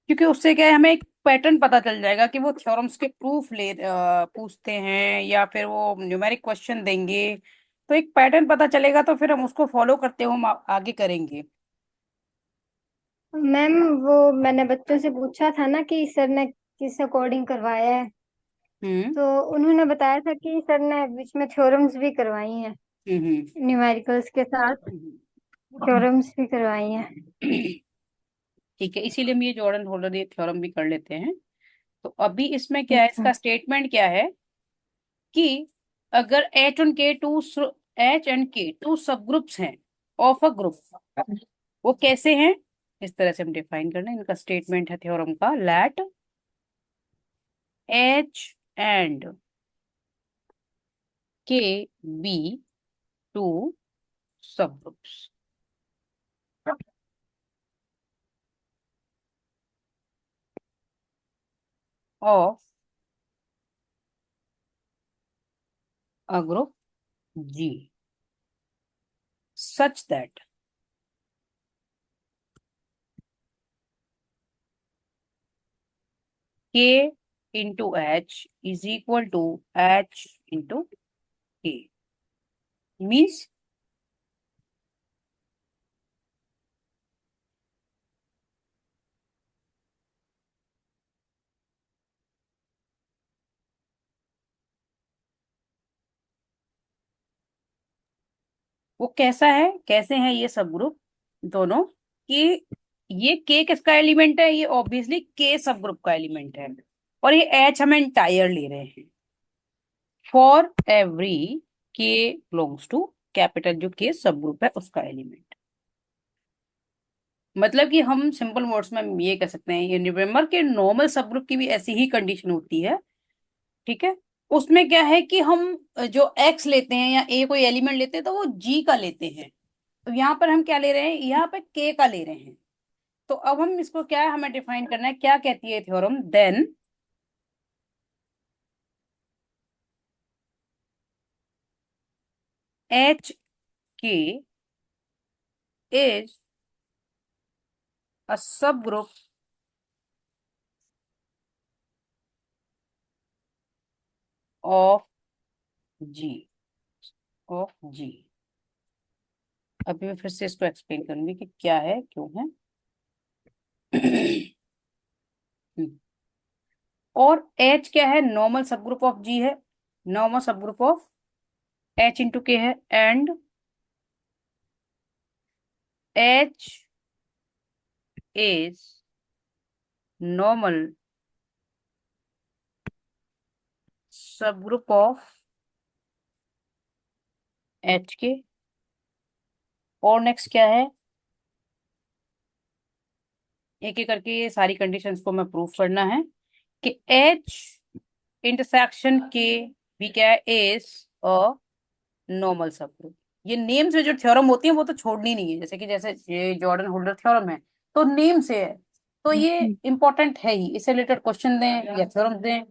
क्योंकि उससे क्या है, हमें एक पैटर्न पता चल जाएगा कि वो थ्योरम्स के प्रूफ पूछते हैं या फिर वो न्यूमेरिक क्वेश्चन देंगे। तो एक पैटर्न पता चलेगा तो फिर हम उसको फॉलो करते हुए हम आगे करेंगे। मैम, वो मैंने बच्चों से पूछा था ना कि सर ने किस अकॉर्डिंग करवाया है। हम्म। तो उन्होंने बताया था कि सर ने बीच में थ्योरम्स भी करवाई हैं, हम्म। न्यूमेरिकल्स के साथ हम्म। थ्योरम्स भी करवाई हैं। ठीक है, इसीलिए हम ये जॉर्डन होल्डर ये थ्योरम भी कर लेते हैं। तो अभी इसमें क्या है, अच्छा। इसका स्टेटमेंट क्या है कि अगर एच एंड के टू सब ग्रुप्स हैं ऑफ अ ग्रुप, वो कैसे हैं, इस तरह से हम डिफाइन करना है। इनका स्टेटमेंट है थ्योरम का, let H and K be two subgroups of a group G, such that K into H is equal to H into K. Means वो कैसा है, कैसे हैं ये सब ग्रुप दोनों, कि ये के किसका एलिमेंट है, ये ऑब्वियसली के सब ग्रुप का एलिमेंट है। और ये एच हम एंटायर ले रहे हैं फॉर एवरी के बिलोंग्स टू कैपिटल, जो के सब ग्रुप है उसका एलिमेंट। मतलब कि हम सिंपल वर्ड्स में हम ये कह सकते हैं, ये रिमेम्बर कि नॉर्मल सब ग्रुप की भी ऐसी ही कंडीशन होती है। ठीक है। उसमें क्या है कि हम जो एक्स लेते हैं या ए कोई एलिमेंट लेते हैं तो वो जी का लेते हैं। तो यहाँ पर हम क्या ले रहे हैं, यहाँ पे के का ले रहे हैं। तो अब हम इसको क्या है, हमें डिफाइन करना है, क्या कहती है थ्योरम, देन एच के इज अ सब ग्रुप ऑफ जी, ऑफ जी। अभी मैं फिर से इसको एक्सप्लेन करूंगी कि क्या है क्यों है। और एच क्या है, नॉर्मल सब ग्रुप ऑफ जी है, नॉर्मल सब ग्रुप ऑफ एच इंटू के है, एंड एच इज नॉर्मल सब ग्रुप ऑफ एच के। और नेक्स्ट क्या है, एक एक करके ये सारी कंडीशंस को मैं प्रूफ करना है कि एच इंटरसेक्शन के भी क्या है, इज अ नॉर्मल सब ग्रुप। ये नेम से जो थ्योरम होती है वो तो छोड़नी नहीं है, जैसे कि जैसे ये जॉर्डन होल्डर थ्योरम है तो नेम से है, तो ये इंपॉर्टेंट है ही, इससे रिलेटेड क्वेश्चन दें या थ्योरम दें।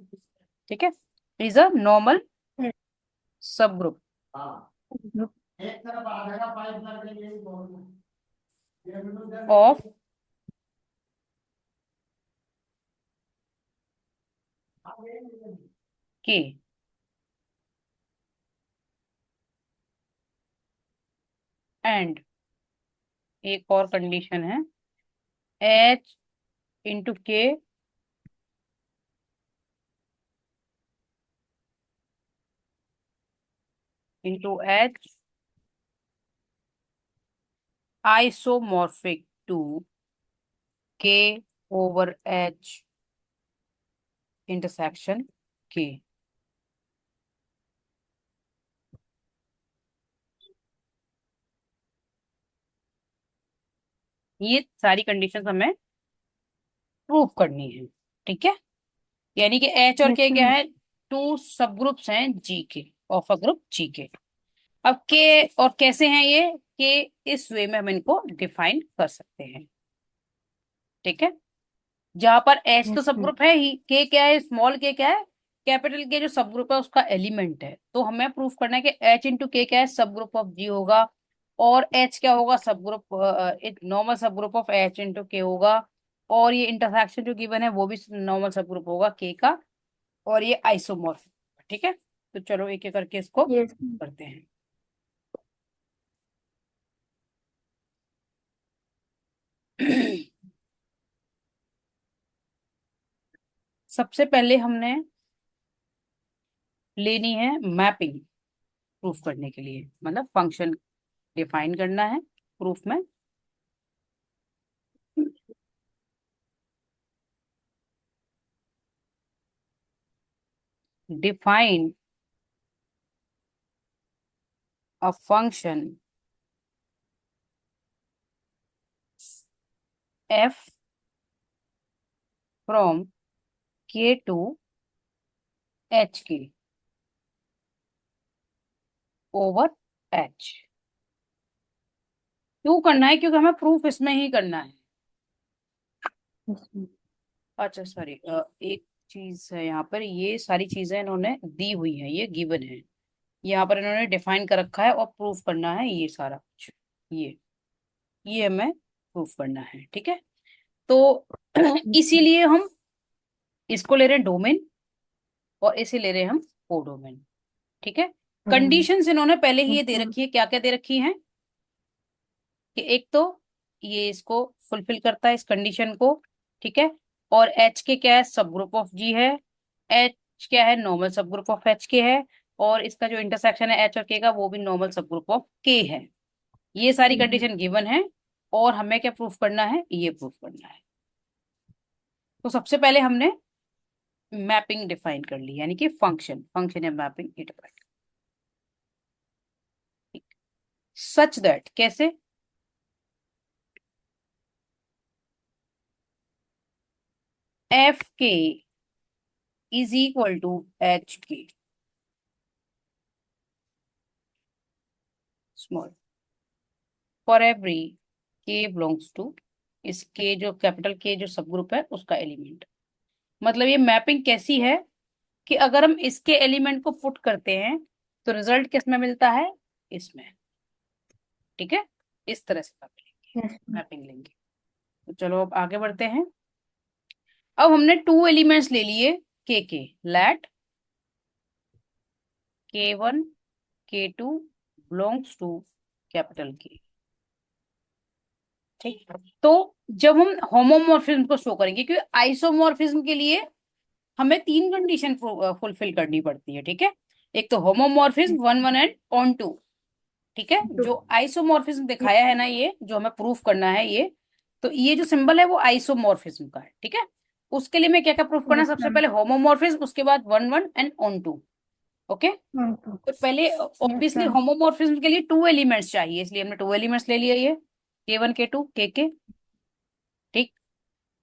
ठीक है, इज अ नॉर्मल सब ग्रुप ऑफ के। एंड एक और कंडीशन है, एच इंटू के इंटू एच आइसोमॉर्फिक टू के ओवर एच इंटरसेक्शन के। ये सारी कंडीशंस हमें प्रूव करनी है। ठीक है, यानी कि एच और के यस क्या मैम। है, टू सब ग्रुप्स हैं जी के, ऑफ अ ग्रुप जी के। अब के और कैसे हैं ये, के इस वे में हम इनको डिफाइन कर सकते हैं। ठीक है, जहां पर एच तो यस सब मैम। ग्रुप है ही, के क्या है, स्मॉल के क्या है, कैपिटल के जो सब ग्रुप है उसका एलिमेंट है। तो हमें प्रूफ करना है कि एच इंटू के क्या है, सब ग्रुप ऑफ जी होगा। और एच क्या होगा, सब ग्रुप, एक नॉर्मल सब ग्रुप ऑफ एच इंटू के होगा। और ये इंटरसेक्शन जो गिवन है वो भी नॉर्मल सब ग्रुप होगा के का, और ये आइसोमॉर्फिक। ठीक है, तो चलो एक एक करके इसको यस। करते हैं। सबसे पहले हमने लेनी है मैपिंग प्रूफ करने के लिए, मतलब फंक्शन डिफाइन करना है प्रूफ में। Define a function f from k to h k over h। क्यों करना है? क्योंकि हमें प्रूफ इसमें ही करना है। अच्छा सॉरी, एक चीज है यहाँ पर, ये सारी चीजें इन्होंने दी हुई है, ये गिवन है, यहाँ पर इन्होंने डिफाइन कर रखा है और प्रूफ करना है ये सारा कुछ। ये हमें प्रूफ करना है, ठीक है। तो इसीलिए हम इसको ले रहे हैं डोमेन, और इसे ले रहे हैं हम कोडोमेन। ठीक है। कंडीशंस इन्होंने पहले ही ये दे रखी है, क्या क्या दे रखी है कि एक तो ये इसको फुलफिल करता है इस कंडीशन को, ठीक है। और एच के क्या है, सब ग्रुप ऑफ जी है। एच क्या है, नॉर्मल सब ग्रुप ऑफ एच के है। और इसका जो इंटरसेक्शन है एच और के का, वो भी नॉर्मल सब ग्रुप ऑफ के है। ये सारी कंडीशन गिवन है, और हमें क्या प्रूफ करना है, ये प्रूफ करना है। तो सबसे पहले हमने मैपिंग डिफाइन कर ली, यानी कि फंक्शन फंक्शन या मैपिंग डिफाइन, सच दैट, कैसे, F k is equal to H के स्मॉल फॉर एवरी के बिलोंग्स टू, इस के जो कैपिटल के जो सब ग्रुप है उसका एलिमेंट। मतलब ये मैपिंग कैसी है कि अगर हम इसके एलिमेंट को पुट करते हैं तो रिजल्ट किस में मिलता है, इसमें। ठीक है, इस तरह से मैपिंग लेंगे। तो चलो अब आगे बढ़ते हैं। अब हमने टू एलिमेंट्स ले लिए के late k1 k2 belongs to capital के। ठीक, तो जब हम होमोमॉर्फिज्म को शो करेंगे, क्योंकि आइसोमॉर्फिज्म के लिए हमें तीन कंडीशन फुलफिल करनी पड़ती है, ठीक है। एक तो homomorphism one one and onto, ठीक है। जो आइसोमॉर्फिज्म दिखाया है ना, ये जो हमें प्रूफ करना है, ये तो ये जो सिंबल है वो आइसोमॉर्फिज्म का है, ठीक है। उसके लिए मैं क्या क्या प्रूफ करना है, यस सबसे मैम। पहले होमोमॉर्फिज्म, उसके बाद one one and onto. Okay, तो पहले यस ऑब्वियसली मैम। होमोमॉर्फिज्म के लिए टू एलिमेंट्स चाहिए, इसलिए हमने टू एलिमेंट्स ले लिया, ये k1 k2 k। ठीक,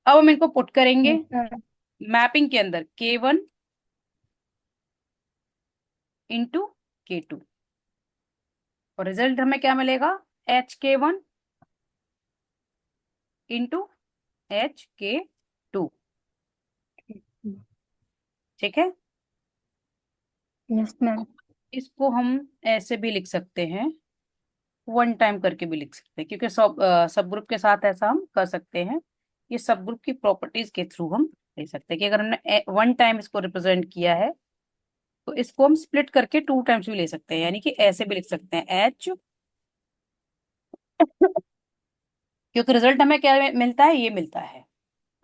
अब हम इनको पुट करेंगे यस मैम। मैपिंग के अंदर, k1 इंटू k2, और रिजल्ट हमें क्या मिलेगा, HK1 इंटू HK2। ठीक है, यस मैम। इसको हम ऐसे भी लिख सकते हैं, वन टाइम करके भी लिख सकते हैं, क्योंकि सब ग्रुप के साथ ऐसा हम कर सकते हैं। ये सब ग्रुप की प्रॉपर्टीज के थ्रू हम ले सकते हैं कि अगर हमने वन टाइम इसको रिप्रेजेंट किया है तो इसको हम स्प्लिट करके टू टाइम्स भी ले सकते हैं, यानी कि ऐसे भी लिख सकते हैं एच, क्योंकि रिजल्ट हमें क्या मिलता है, ये मिलता है।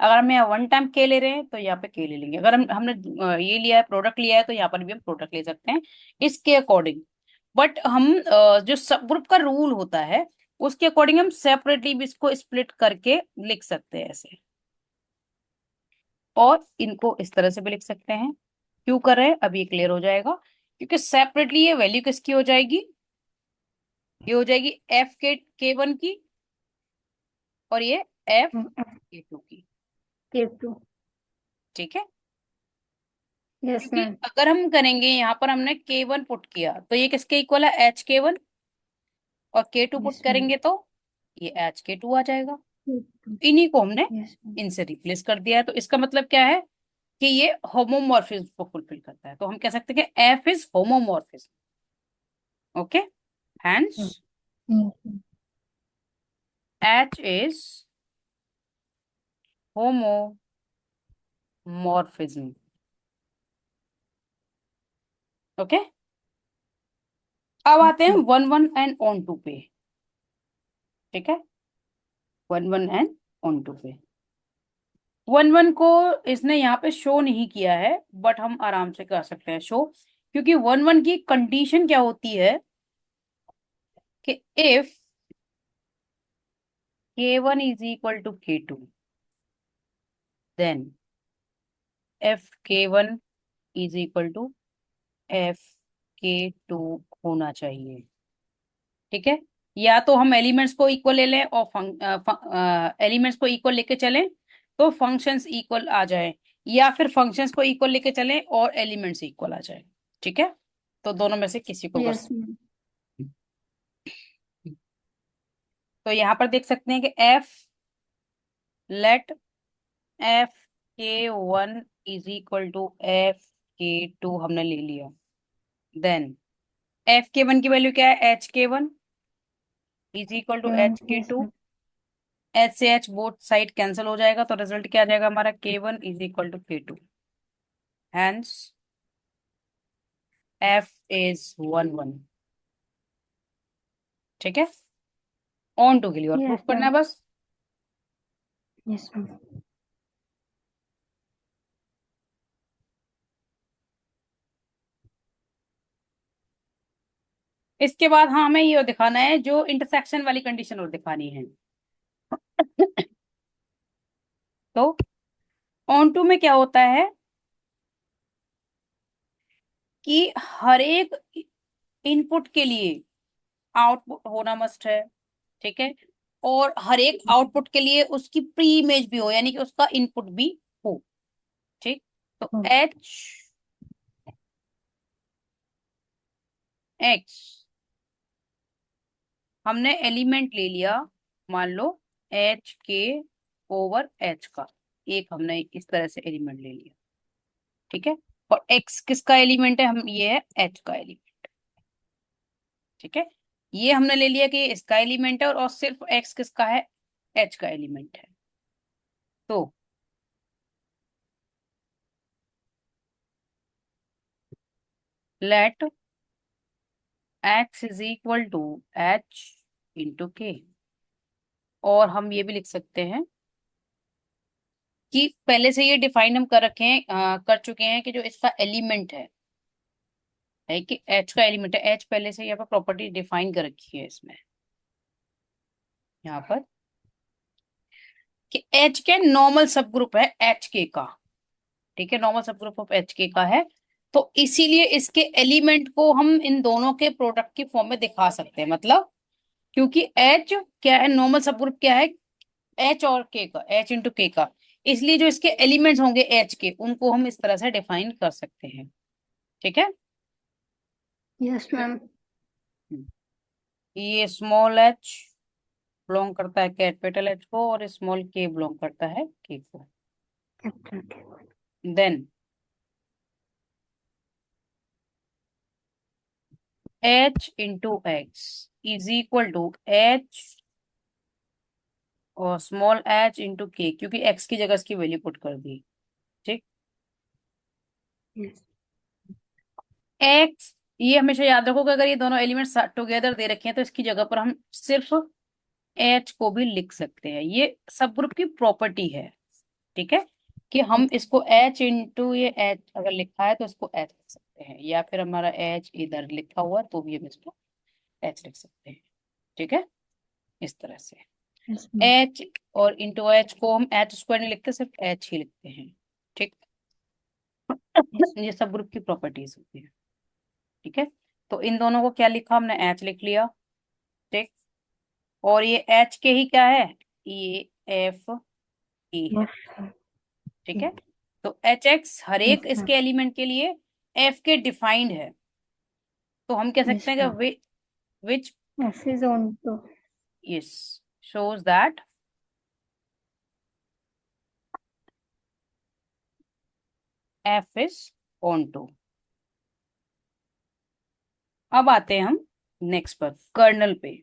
अगर हम यहाँ वन टाइम के ले रहे हैं तो यहाँ पे के ले लेंगे, अगर हमने ये लिया है, प्रोडक्ट लिया है, तो यहाँ पर भी हम प्रोडक्ट ले सकते हैं इसके अकॉर्डिंग। बट हम जो सब ग्रुप का रूल होता है उसके अकॉर्डिंग हम सेपरेटली भी इसको स्प्लिट करके लिख सकते हैं ऐसे, और इनको इस तरह से भी लिख सकते हैं। क्यों कर रहे हैं, अभी क्लियर हो जाएगा। क्योंकि सेपरेटली ये वैल्यू किसकी हो जाएगी, ये हो जाएगी एफ के वन की, और ये एफ के टू की। K2। ठीक है, यस क्योंकि मैम। अगर हम करेंगे, यहाँ पर हमने k1 पुट किया तो ये किसके इक्वल है, HK1, और k2 पुट यस मैम। करेंगे तो ये HK2 आ जाएगा। इन्हीं को हमने यस मैम। इनसे रिप्लेस कर दिया है, तो इसका मतलब क्या है कि ये होमोमॉर्फिज्म को फुलफिल करता है, तो हम कह सकते हैं कि F is homomorphism. Okay, hence H is homomorphism. Okay, अब आते हैं one one and onto पे। ठीक है, one one and onto पे। वन वन को इसने यहाँ पे शो नहीं किया है, बट हम आराम से कर सकते हैं शो, क्योंकि वन वन की कंडीशन क्या होती है कि if k1 is equal to k2, then f k1 is equal to f k2 होना चाहिए। ठीक है, या तो हम एलिमेंट्स को इक्वल ले लें और एलिमेंट्स को इक्वल लेके चलें तो फंक्शंस इक्वल आ जाए, या फिर फंक्शंस को इक्वल लेके चलें और एलिमेंट्स इक्वल आ जाए। ठीक है, तो दोनों में से किसी को कर यस सकते मैम। हैं। तो यहाँ पर देख सकते हैं कि f let f k1 is equal to f k2 हमने ले लिया। देन एफ k1 की वैल्यू क्या है, h k1 is equal to h yes k2। Ma'am. H से एच बोथ साइड कैंसिल हो जाएगा, तो रिजल्ट क्या आ जाएगा हमारा, k1 is equal to k2। Hence f is one one. ठीक है, ऑन टू के लिए और यस प्रूफ करना है मैम। बस। Yes ma'am. इसके बाद हाँ हमें ये दिखाना है, जो इंटरसेक्शन वाली कंडीशन और दिखानी है। तो ऑन टू में क्या होता है कि हर एक इनपुट के लिए आउटपुट होना मस्ट है। ठीक है, और हर एक आउटपुट के लिए उसकी प्री इमेज भी हो, यानी कि उसका इनपुट भी हो। ठीक, तो एच एक्स हमने एलिमेंट ले लिया, मान लो एच के ओवर एच का एक हमने इस तरह से एलिमेंट ले लिया। ठीक है, और एक्स किसका एलिमेंट है, हम ये है एच का एलिमेंट। ठीक है, ये हमने ले लिया कि इसका एलिमेंट है, और सिर्फ एक्स किसका है, एच का एलिमेंट है। तो let x is equal to H into k. और हम ये भी लिख सकते हैं कि पहले से ये डिफाइन हम कर रखे हैं, कर चुके हैं कि जो इसका एलिमेंट है कि एच का एलिमेंट है। एच पहले से यहाँ पर प्रॉपर्टी डिफाइन कर रखी है इसमें, यहाँ पर कि एच के नॉर्मल सब ग्रुप है एच के का। ठीक है, नॉर्मल सब ग्रुप ऑफ एच के का है, तो इसीलिए इसके एलिमेंट को हम इन दोनों के प्रोडक्ट की फॉर्म में दिखा सकते हैं। मतलब क्योंकि एच क्या है, नॉर्मल सब ग्रुप क्या है, एच और के का, एच इंटू के का, इसलिए जो इसके एलिमेंट्स होंगे एच के, उनको हम इस तरह से डिफाइन कर सकते हैं। ठीक है, यस मैम। ये स्मॉल एच बिलोंग करता है कैपिटल एच को, और स्मॉल के बिलोंग करता है के को। Then h into x is equal to h और स्मॉल एच इंटू के, क्योंकि एक्स की जगह इसकी वैल्यू पुट कर दी। ठीक, यस। एक्स, ये हमेशा याद रखो कि अगर ये दोनों एलिमेंट्स टुगेदर दे रखे हैं तो इसकी जगह पर हम सिर्फ एच को भी लिख सकते हैं। ये सब ग्रुप की प्रॉपर्टी है। ठीक है, कि हम इसको एच इंटू ये एच अगर लिखा है तो इसको एच लिख सकते हैं, या फिर हमारा एच इधर लिखा हुआ है तो भी हम इसको एच लिख सकते हैं। ठीक है, इस तरह से यस मैम। एच और इंटू एच को हम एच स्क्वायर नहीं लिखते, सिर्फ एच ही लिखते हैं। ठीक, ये सब ग्रुप की प्रॉपर्टीज होती है। ठीक है, तो इन दोनों को क्या लिखा हमने, एच लिख लिया। ठीक, और ये एच के ही क्या है, ये एफ ई है। ठीक है, तो एच एक्स हर एक यस मैम। इसके एलिमेंट के लिए एफ के डिफाइंड है, तो हम कह सकते यस हैं मैम। कि which F is onto. Is shows that f is onto। अब आते हैं हम नेक्स्ट पर, कर्नल पे।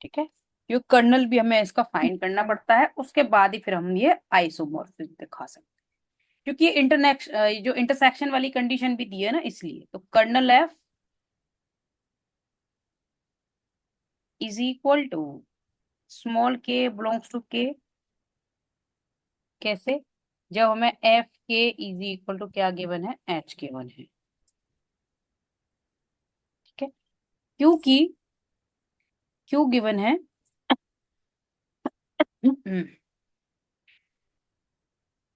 ठीक है, क्योंकि कर्नल भी हमें इसका फाइंड करना पड़ता है, उसके बाद ही फिर हम ये आइसोमॉर्फिज्म दिखा सकते हैं, क्योंकि ये जो इंटरसेक्शन वाली कंडीशन भी दी है ना, इसलिए। तो kernel f is equal to small k belongs to k. कैसे? जब हमें f k is equal to क्या गिवन है, एच गिवन है। ठीक है, क्योंकि क्यों गिवन है,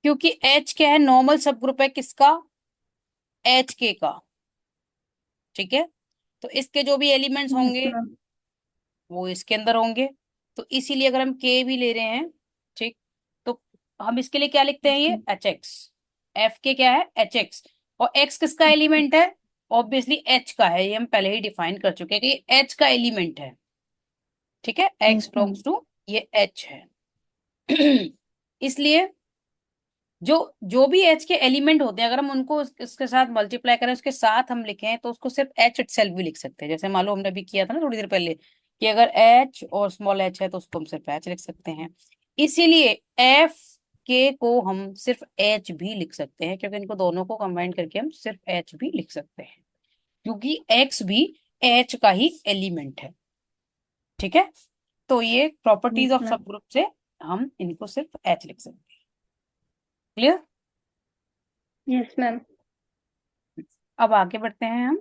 क्योंकि एच क्या है, नॉर्मल सब ग्रुप है किसका, एच के का। ठीक है, तो इसके जो भी एलिमेंट्स यस होंगे मैम। वो इसके अंदर होंगे। तो इसीलिए अगर हम के भी ले रहे हैं, ठीक, तो हम इसके लिए क्या लिखते हैं, ये एच एक्स। एफ के क्या है, एच एक्स। और एक्स किसका एलिमेंट है, ऑब्वियसली एच का है, ये हम पहले ही डिफाइन कर चुके हैं कि ये एच का एलिमेंट है। ठीक है, x yes ma'am. Belongs to ये एच है। इसलिए जो जो भी एच के एलिमेंट होते हैं, अगर हम उनको इसके साथ मल्टीप्लाई करें, उसके साथ हम लिखें, तो उसको सिर्फ एच इटसेल्फ भी लिख सकते हैं। जैसे मान लो हमने भी किया था ना थोड़ी देर पहले, कि अगर एच और स्मॉल एच है तो उसको हम सिर्फ एच लिख सकते हैं। इसीलिए एफ के को हम सिर्फ एच भी लिख सकते हैं, क्योंकि इनको दोनों को कंबाइन करके हम सिर्फ एच भी लिख सकते हैं, क्योंकि एक्स भी एच का ही एलिमेंट है। ठीक है, तो ये प्रॉपर्टीज यस ऑफ मैम। सब ग्रुप से हम इनको सिर्फ एच लिख सकते हैं। क्लियर? Yes ma'am. अब आगे बढ़ते हैं हम।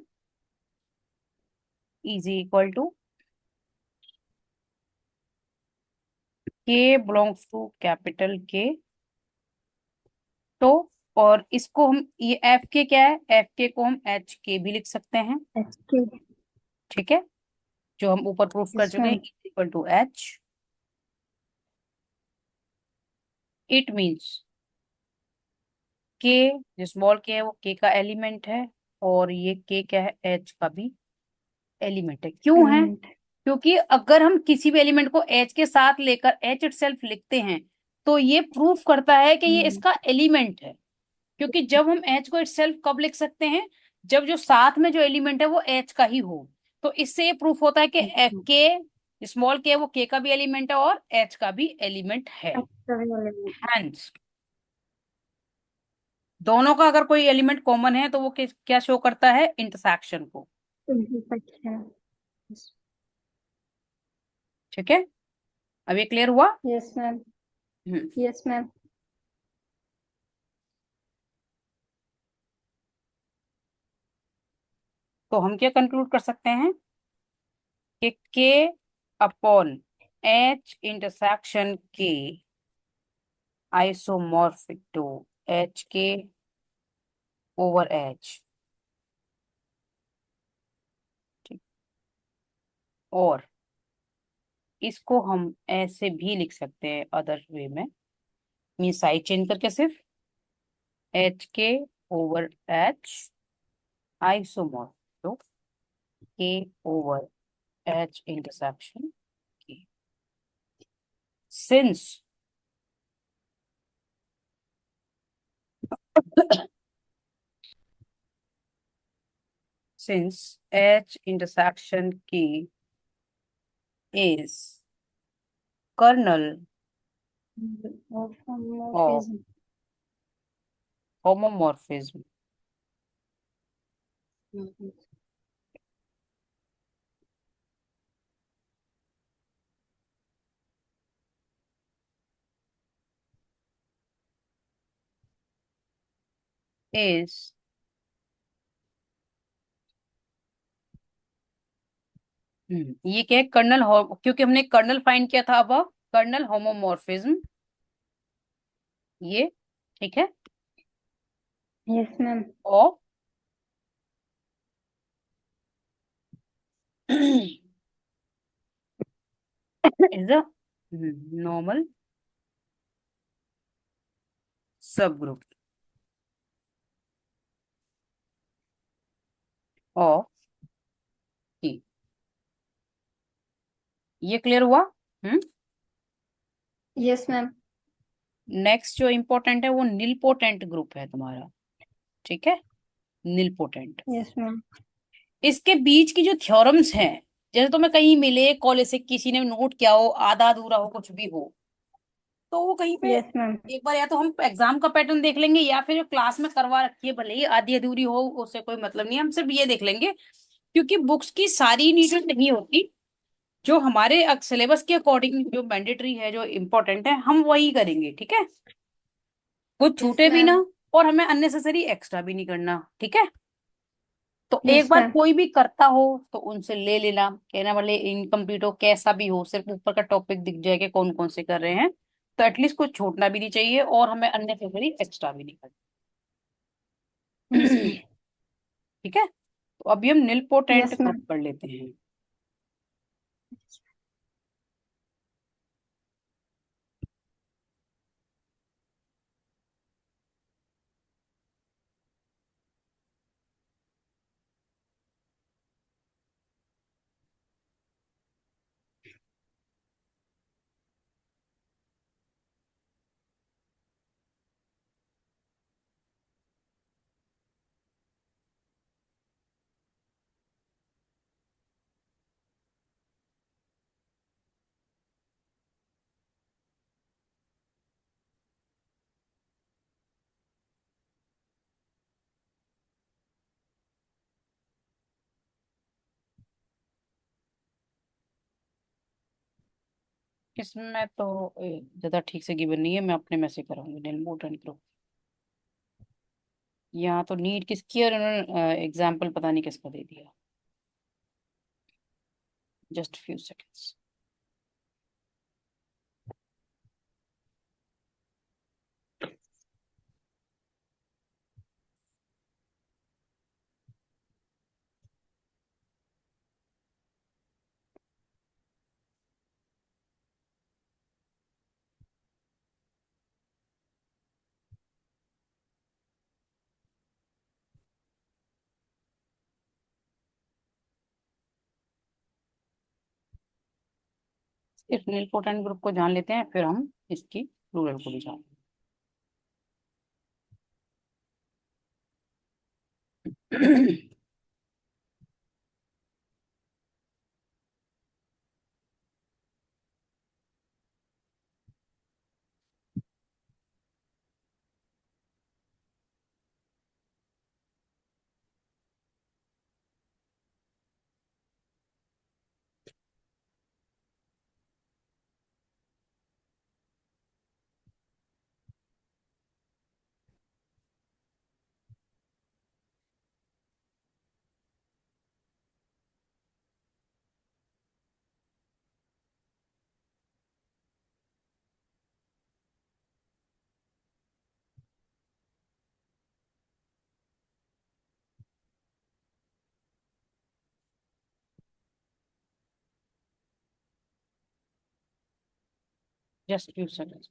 इज इक्वल टू के बिलोंग्स टू कैपिटल के। तो और इसको हम, ये एफ के क्या है, एफ के को हम एच के भी लिख सकते हैं। एच के। ठीक है, जो हम ऊपर प्रूफ कर यस चुके हैं, ma'am. Is equal to h. It means k, जो स्मॉल के है वो के का एलिमेंट है, और ये के क्या है, एच का भी एलिमेंट है। क्यों है? एलिमेंट। क्योंकि अगर हम किसी भी एलिमेंट को एच के साथ लेकर एच इटसेल्फ लिखते हैं, तो ये प्रूफ करता है कि ये इसका एलिमेंट है। क्योंकि जब हम एच को इटसेल्फ कब लिख सकते हैं, जब जो साथ में जो एलिमेंट है वो एच का ही हो। तो इससे ये प्रूफ होता है कि के, स्मॉल के वो के का भी एलिमेंट है और एच का भी एलिमेंट है। हैंस दोनों का अगर कोई एलिमेंट कॉमन है तो वो क्या शो करता है, इंटरसेक्शन को। इंटरसेक्शन। ठीक है, अब ये क्लियर हुआ? Yes ma'am. Hmm, yes ma'am. तो हम क्या कंक्लूड कर सकते हैं कि K upon H intersection K isomorphic to H K over H. ठीक, और इसको हम ऐसे भी लिख सकते हैं अदर वे में, मीन साइड चेंज करके सिर्फ H K over H isomorphic to के ओवर एच इंटरसेक्शन के। Since since H intersection K is kernel of Homomorphism. homomorphism, is ये क्या है, कर्नल, क्योंकि हमने कर्नल फाइंड किया था, अब कर्नल होमोमॉर्फिज्म ये। ठीक है, Yes, ma'am. Of is a normal सब ग्रुप ऑफ की। ये क्लियर हुआ? Yes, ma'am. नेक्स्ट जो इंपॉर्टेंट है वो निलपोटेंट ग्रुप है तुम्हारा। ठीक है, निलपोटेंट। Yes, ma'am. इसके बीच की जो थ्योरम्स हैं जैसे तुम्हें कहीं मिले कॉलेज से, किसी ने नोट किया हो, आधा अधूरा हो, कुछ भी हो, तो वो कहीं पे यस मैम। एक बार या तो हम एग्जाम का पैटर्न देख लेंगे, या फिर जो क्लास में करवा रखी है भले ही आधी अधूरी हो, उससे कोई मतलब नहीं है, हम सिर्फ ये देख लेंगे। क्योंकि बुक्स की सारी नीडेड नहीं होती, जो हमारे सिलेबस के अकॉर्डिंग जो मैंडेटरी है, जो इम्पोर्टेंट है, हम वही करेंगे, ठीक है। कुछ यस छूटे भी ना, मैम। और हमें अननेसेसरी एक्स्ट्रा भी नहीं करना, ठीक है। तो एक यस बार मैम। कोई भी करता हो तो उनसे ले लेना, कहना वाले इनकम्प्लीट हो कैसा भी हो, सिर्फ ऊपर का टॉपिक दिख जाए कि कौन कौन से कर रहे हैं, तो एटलीस्ट कुछ छूटना भी नहीं चाहिए, और हमें अननेसेसरी एक्स्ट्रा भी नहीं यस करना। मैम। ठीक है। तो अभी हम निल पोटेंट यस ग्रुप मैम। कर लेते हैं। इसमें तो ज्यादा ठीक से गिवन नहीं है, मैं अपने में से कराऊंगी निल पोटेंट ग्रुप। यहाँ तो नीड किसकी, और उन्होंने एग्जाम्पल पता नहीं किसका दे दिया। Just few seconds. सिर्फ निल पोटेंट ग्रुप को जान लेते हैं, फिर हम इसकी प्लूरल को भी जान लेंगे। Just few seconds.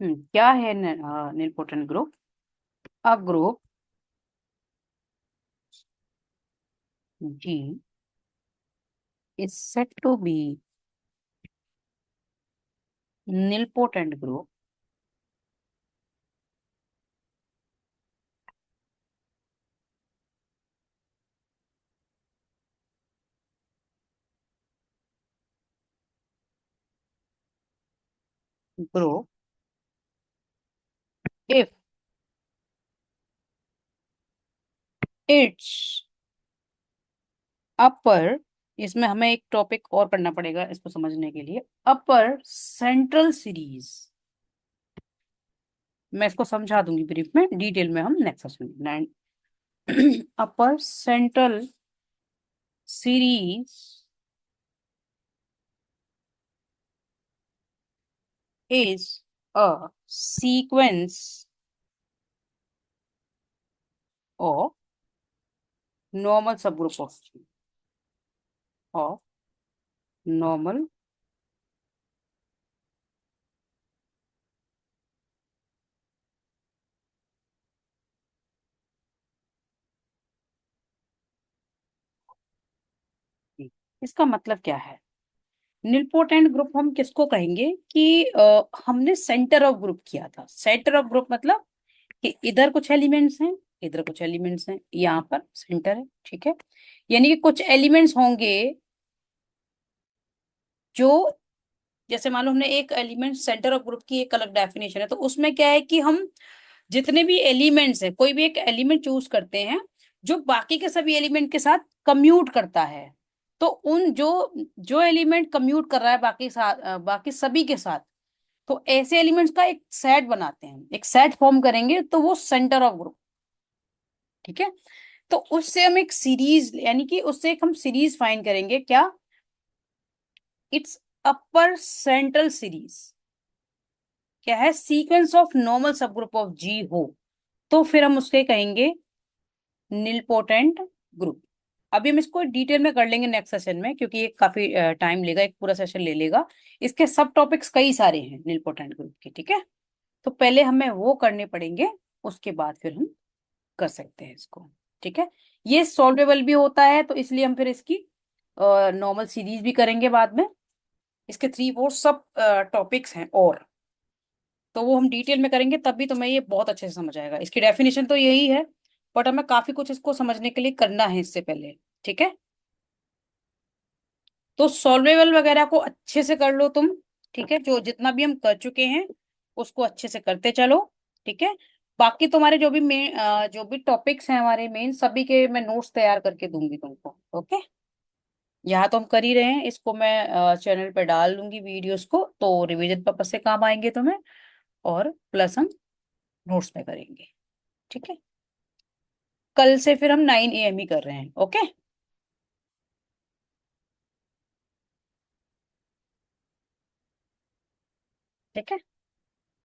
क्या है nilpotent group? A group G is said to be nilpotent group group if its अपर, इसमें हमें एक टॉपिक और पढ़ना पड़ेगा इसको समझने के लिए। अपर सेंट्रल सीरीज, मैं इसको समझा दूंगी ब्रीफ में, डिटेल में हम नेक्स्ट सेशन में। Upper central series is a sequence of normal subgroup of normal इसका मतलब क्या है? निलपोटेंट ग्रुप हम किसको कहेंगे कि हमने सेंटर ऑफ ग्रुप किया था। सेंटर ऑफ ग्रुप मतलब कि इधर कुछ एलिमेंट्स हैं, इधर कुछ एलिमेंट्स हैं, यहाँ पर सेंटर है, ठीक है। यानी कि कुछ एलिमेंट्स होंगे जो, जैसे मान लो हमने एक एलिमेंट, सेंटर ऑफ ग्रुप की एक अलग डेफिनेशन है, तो उसमें क्या है कि हम जितने भी एलिमेंट्स हैं, कोई भी एक एलिमेंट चूज करते हैं जो बाकी के सभी एलिमेंट के साथ कम्यूट करता है। तो उन जो जो एलिमेंट कम्यूट कर रहा है बाकी सभी के साथ, तो ऐसे एलिमेंट्स का एक सेट बनाते हैं, एक सेट फॉर्म करेंगे, तो वो सेंटर ऑफ ग्रुप, ठीक है। तो उससे हम एक सीरीज, यानी कि उससे एक हम सीरीज फाइंड करेंगे, क्या? इट्स अपर सेंट्रल सीरीज क्या है? सीक्वेंस ऑफ नॉर्मल सब ग्रुप ऑफ जी हो, तो फिर हम उसके कहेंगे निलपोटेंट ग्रुप। अभी हम इसको डिटेल में कर लेंगे नेक्स्ट सेशन में, क्योंकि ये काफी टाइम लेगा, एक पूरा सेशन ले लेगा। इसके सब टॉपिक्स कई सारे हैं निलपोटेंट ग्रुप के, ठीक है। तो पहले हमें वो करने पड़ेंगे, उसके बाद फिर हम कर सकते हैं इसको, ठीक है। ये सॉल्वेबल भी होता है, तो इसलिए हम फिर इसकी नॉर्मल सीरीज भी करेंगे बाद में। इसके 3 4 सब टॉपिक्स हैं, और तो वो हम डिटेल में करेंगे, तभी तुम्हें ये बहुत अच्छे से समझ आएगा। इसकी डेफिनेशन तो यही है, बट हमें काफी कुछ इसको समझने के लिए करना है इससे पहले, ठीक है। तो सॉल्वेबल वगैरह को अच्छे से कर लो तुम, ठीक है। जो जितना भी हम कर चुके हैं उसको अच्छे से करते चलो, ठीक है। बाकी तुम्हारे जो भी मेन जो भी टॉपिक्स हैं हमारे मेन, सभी के मैं नोट्स तैयार करके दूंगी तुमको, ओके। यहाँ तो हम कर ही रहे हैं, इसको मैं चैनल पे डाल दूंगी वीडियोस को, तो रिवीजन पर्पज से काम आएंगे तुम्हें, और प्लस हम नोट्स में करेंगे, ठीक है। कल से फिर हम 9 AM ही कर रहे हैं, ओके। ठीक है।